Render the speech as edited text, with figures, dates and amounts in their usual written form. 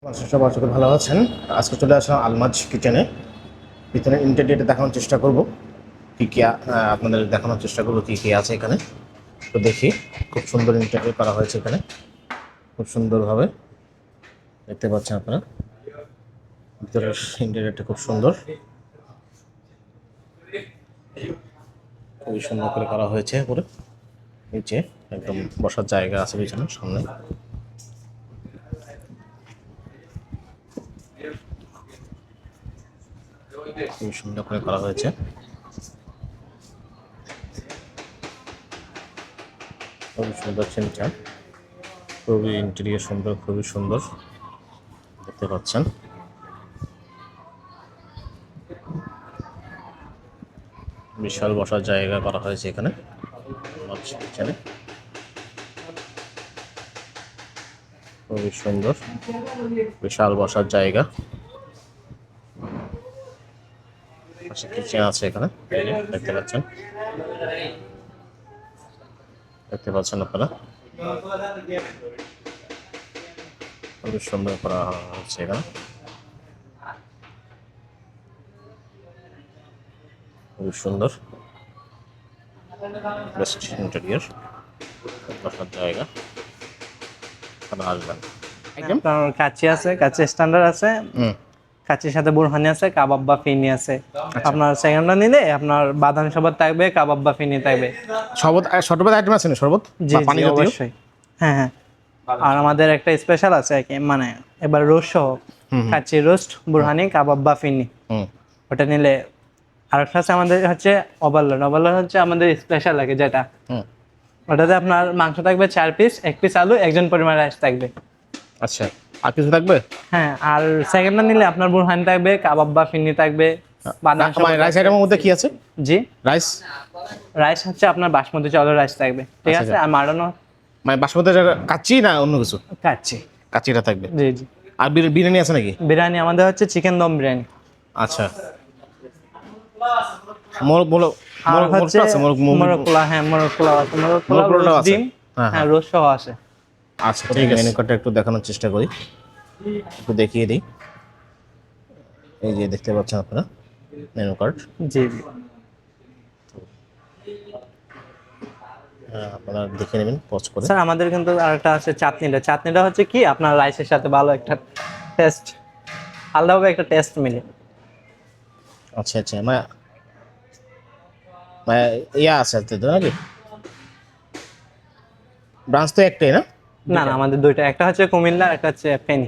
সবাই আশা করি ভালো আছেন। আজকে চলে আসলাম আলমাজ কিচেনে। ভিতরে ইন্টেরিয়রটা দেখানোর চেষ্টা করব, কী কী আপনাদের দেখানোর চেষ্টা করবো কী কী আছে এখানে। তো দেখি, খুব সুন্দর ইন্টেরিয়র করা হয়েছে এখানে, খুব সুন্দরভাবে দেখতে পাচ্ছেন আপনারা। ভিতরের ইন্টেরিয়রটা খুব সুন্দর, খুবই সুন্দর করে করা হয়েছে। পুরো নিচে একদম বসার জায়গা আছে পিছনে সামনে। খুবই সুন্দর করে করা হয়েছে। খুবই সুন্দর সেন্টার, খুবই ইন্টেরিয়র সুন্দর, খুবই সুন্দর দেখতে পাচ্ছেন। বিশাল বসার জায়গা করা হয়েছে এখানে কিচেনে, খুবই সুন্দর বিশাল বসার জায়গা। পাশে কিচেন আছে এখানে, দেখতে পাচ্ছেন আপনারা। খুবই সুন্দর করা হচ্ছে এখানে, খুবই সুন্দর বেস্ট ইন্টেরিয়র বসার জায়গা। আসবেন। আপনার কাচ্চি আছে, কাচ্চি স্ট্যান্ডার্ড আছে, কাচ্চির সাথে বুরহানি আছে, কাবাব বা ফিরনি আছে। আপনার সেকেন্ডটা নিলে আপনার বাদাম শরবত থাকবে, কাবাব বা ফিরনি থাকবে। শরবত আইটেম আছে না? শরবত জি পানি জি অবশ্যই, হ্যাঁ হ্যাঁ। আর আমাদের একটা স্পেশাল আছে মানে এবার রোস্ট সহ, কাচ্চি রোস্ট, বুরহানি, কাবাব বা ফিরনি। ওটা নিলে আরেকটা আছে আমাদের হচ্ছে ওভারলোড। ওভারলোড হচ্ছে আমাদের স্পেশাল লাগে যেটা, ওটাতে আপনার মাংস থাকবে 4 পিস, 1 পিস আলু, একজন পরিমাণ রাইস থাকবে। আচ্ছা, আর কিছু থাকবে? হ্যাঁ, আর সেকেন্ডটা নিলে আপনার বুরহানি থাকবে, কাবাব বা ফিরনি থাকবে, বাদাম শরবত। রাইস আইটেমের মধ্যে কি আছে? জি, রাইস হচ্ছে আপনার বাসমতি চাউলের রাইস থাকবে, ঠিক আছে। আর মাড়ানো মানে বাসমতি কাচ্চি না অন্য কিছু? কাচ্চিটা থাকবে। জি জি। আর বিরিয়ানি আছে নাকি? বিরিয়ানি আমাদের হচ্ছে চিকেন দম বিরিয়ানি। আচ্ছা, মোরগ আছে, মোরগ পোলাও, হ্যাঁ মোরগ পোলাও আছে, মোরগ পোলাও রোস্ট ডিম, হ্যাঁ রোস্ট সহ আছে। আচ্ছা ঠিক আছে, মেনু কার্ডটা একটু দেখানোর চেষ্টা করি, একটু দেখিয়ে দিই। এই যে দেখতে পাচ্ছেন আপনারা মেনু কার্ড। জি জি, আপনারা দেখে নেবেন পজ করে। স্যার আমাদের কিন্তু আরেকটা আছে চাটনিটা হচ্ছে কি আপনার রাইসের সাথে ভালো একটা টেস্ট, আলাদাভাবে একটা টেস্ট মিলে। আচ্ছা আচ্ছা, ইয়া আছে তো নাকি? ব্রাঞ্চ তো একটাই না? না না, আমাদের দুইটা, একটা হচ্ছে কুমিল্লা, একটা হচ্ছে ফেনী।